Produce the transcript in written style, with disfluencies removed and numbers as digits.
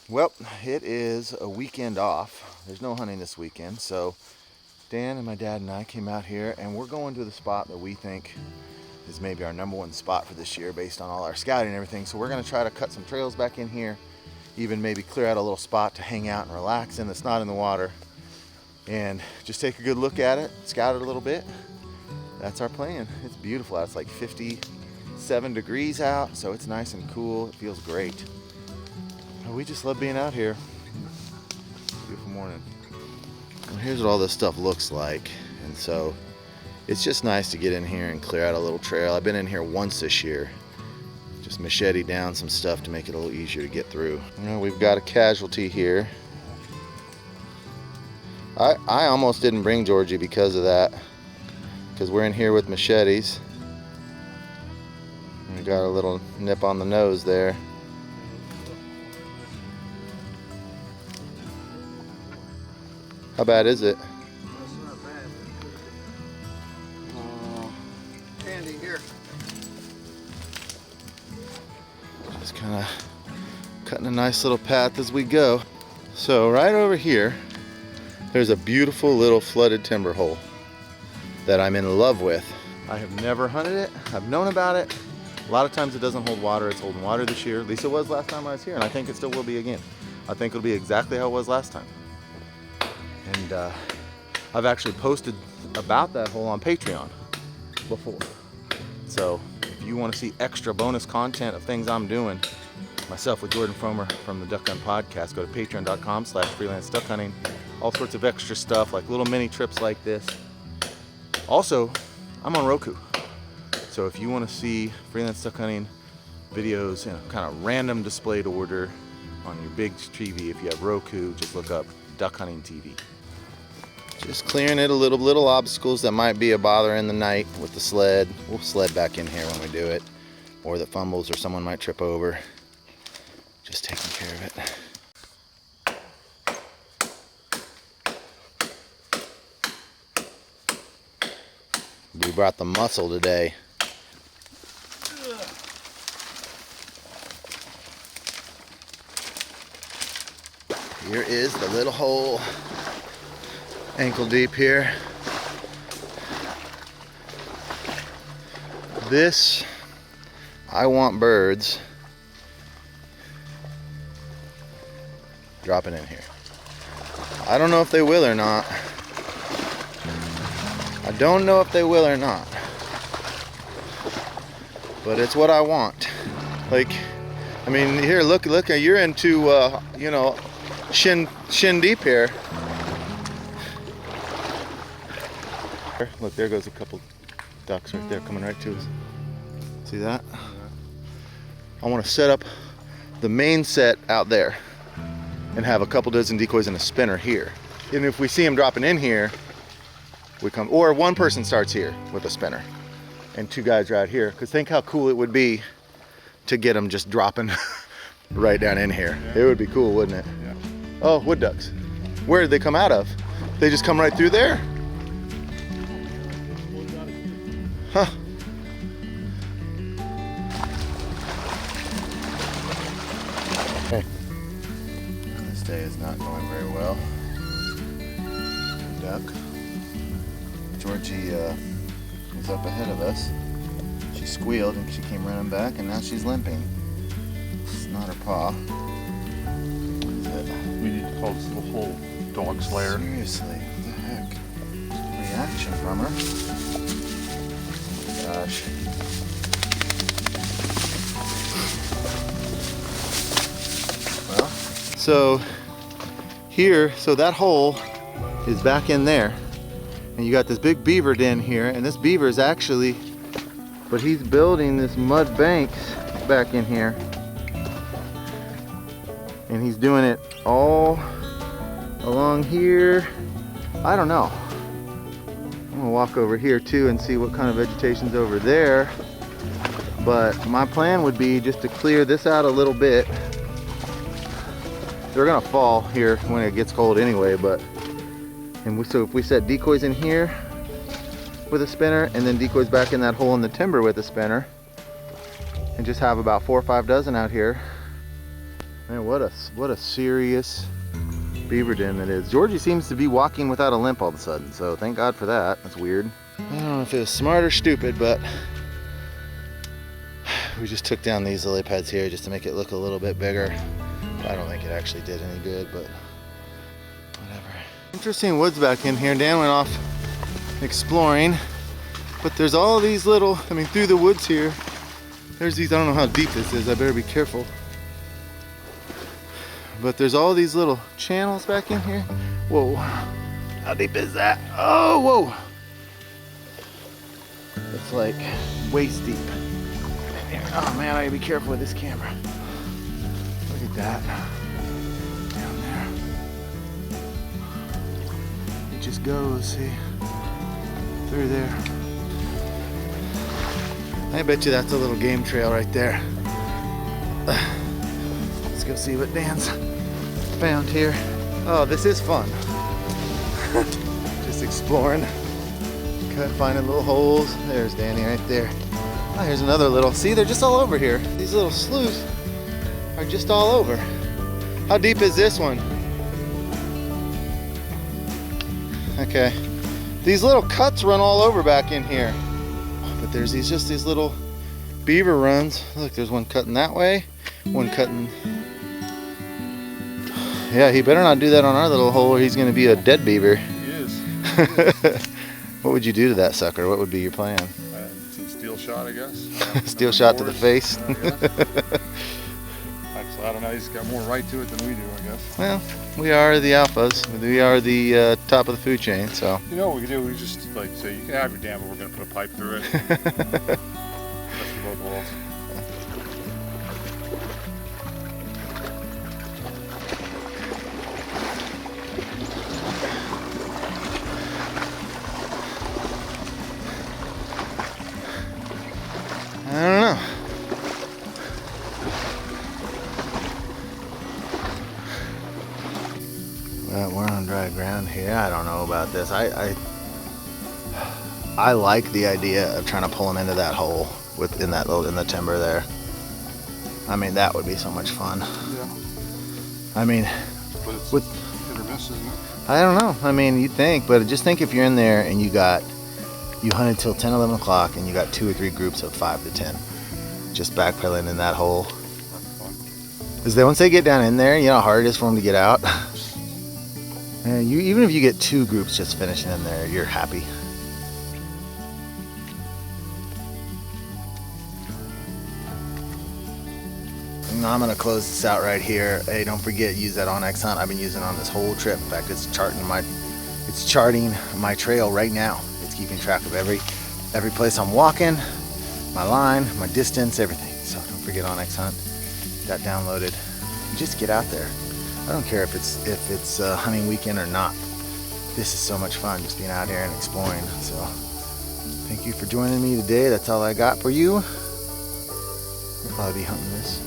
Well, it is a weekend off. There's no hunting this weekend, so Dan and my dad and I came out here and we're going to the spot that we think is maybe our #1 spot for this year based on all our scouting and everything. So we're gonna try to cut some trails back in here, even maybe clear out a little spot to hang out and relax in that's not in the water, and just take a good look at it, scout it a little bit. That's our plan. It's beautiful out. It's like 57 degrees out, so it's nice and cool. It feels great. We just love being out here. Beautiful morning. Well, here's what all this stuff looks like. And so it's just nice to get in here and clear out a little trail. I've been in here once this year. Just machete down some stuff to make it a little easier to get through. You know, we've got a casualty here. I almost didn't bring Georgie because of that. Because we're in here with machetes. We got a little nip on the nose there. How bad is it? That's not bad. Handy here. Just kind of cutting a nice little path as we go. So right over here, there's a beautiful little flooded timber hole that I'm in love with. I have never hunted it. I've known about it. A lot of times it doesn't hold water. It's holding water this year. At least it was last time I was here, and I think it still will be again. I think it'll be exactly how it was last time. And I've actually posted about that hole on Patreon before. So if you want to see extra bonus content of things I'm doing, myself with Jordan Fromer from the Duck Hunt Podcast, go to patreon.com/freelance duck hunting. All sorts of extra stuff, like little mini trips like this. Also, I'm on Roku. So if you want to see freelance duck hunting videos in a kind of random displayed order on your big TV, if you have Roku, just look up Duck Hunting TV. Just clearing it, little obstacles that might be a bother in the night with the sled. We'll sled back in here when we do it, or that fumbles or someone might trip over. Just taking care of it. We brought the muscle today. Here is the little hole, ankle deep here. This, I want birds dropping in here. I don't know if they will or not. I don't know if they will or not. But it's what I want. Like, I mean, here, look, you're into, you know, shin deep here. Look, there goes a couple ducks right there coming right to us. See that? I want to set up the main set out there and have a couple dozen decoys and a spinner here. And if we see them dropping in here, we come, or one person starts here with a spinner and 2 guys right here. Because think how cool it would be to get them just dropping right down in here. Yeah. It would be cool, wouldn't it? Yeah. Oh, wood ducks. Where did they come out of? They just come right through there? Huh. Okay. This day is not going very well. Duck. Georgie was up ahead of us. She squealed and she came running back, and now she's limping. It's not her paw. We need to call this little hole dog slayer. Seriously, what the heck? Reaction from her. Oh gosh. Well, so here, so that hole is back in there. And you got this big beaver den here, and this beaver is actually, but he's building this mud banks back in here. And he's doing it all along here. I don't know. I'm gonna walk over here too and see what kind of vegetation's over there. But my plan would be just to clear this out a little bit. They're gonna fall here when it gets cold anyway, but so if we set decoys in here with a spinner and then decoys back in that hole in the timber with a spinner and just have about 4 or 5 dozen out here, Man, what a serious beaver den that is. Georgie seems to be walking without a limp all of a sudden, so thank God for that. That's weird. I don't know if it was smart or stupid, but we just took down these lily pads here just to make it look a little bit bigger. I don't think it actually did any good, but whatever. Interesting woods back in here. Dan went off exploring, but there's all these little, I mean, through the woods here, there's these, I don't know how deep this is, I better be careful. But there's all these little channels back in here. Whoa, how deep is that? Oh, whoa. It's like waist deep. Oh man, I gotta be careful with this camera. Look at that. Down there. It just goes, see? Through there. I bet you that's a little game trail right there. Let's go see what Dan's found here. Oh, this is fun. Just exploring. Finding little holes. There's Danny right there. Oh, here's another little. See, they're just all over here. These little sloughs are just all over. How deep is this one? Okay. These little cuts run all over back in here. But there's just these little beaver runs. Look, there's one cutting that way, one cutting. Yeah, he better not do that on our little hole or he's going to be a dead beaver. He is. What would you do to that sucker? What would be your plan? Some steel shot, I guess. Steel shot to the face? Actually, I don't know. He's got more right to it than we do, I guess. Well, we are the alphas. We are the top of the food chain, so. You know what we can do? We just like say, you can have your dam, but we're going to put a pipe through it. That's for both worlds. I don't know. Well, we're on dry ground here. I don't know about this. I like the idea of trying to pull him into that hole in the timber there. I mean, that would be so much fun. Yeah. I mean, But it's with hit or miss, isn't it? I don't know. I mean, you'd think, but just think if you're in there and you hunted till 10, 11 o'clock and you got 2 or 3 groups of 5 to 10 just backpedaling in that hole. That's fun. Because once they get down in there, you know how hard it is for them to get out. And even if you get 2 groups just finishing in there, you're happy. Now I'm going to close this out right here. Hey, don't forget, use that OnX Hunt. I've been using it on this whole trip. In fact, it's charting my trail right now. It's keeping track of every place I'm walking, my line, my distance, everything. So don't forget OnX Hunt. That downloaded. Just get out there. I don't care if it's hunting weekend or not. This is so much fun, just being out here and exploring. So thank you for joining me today. That's all I got for you. We'll probably be hunting this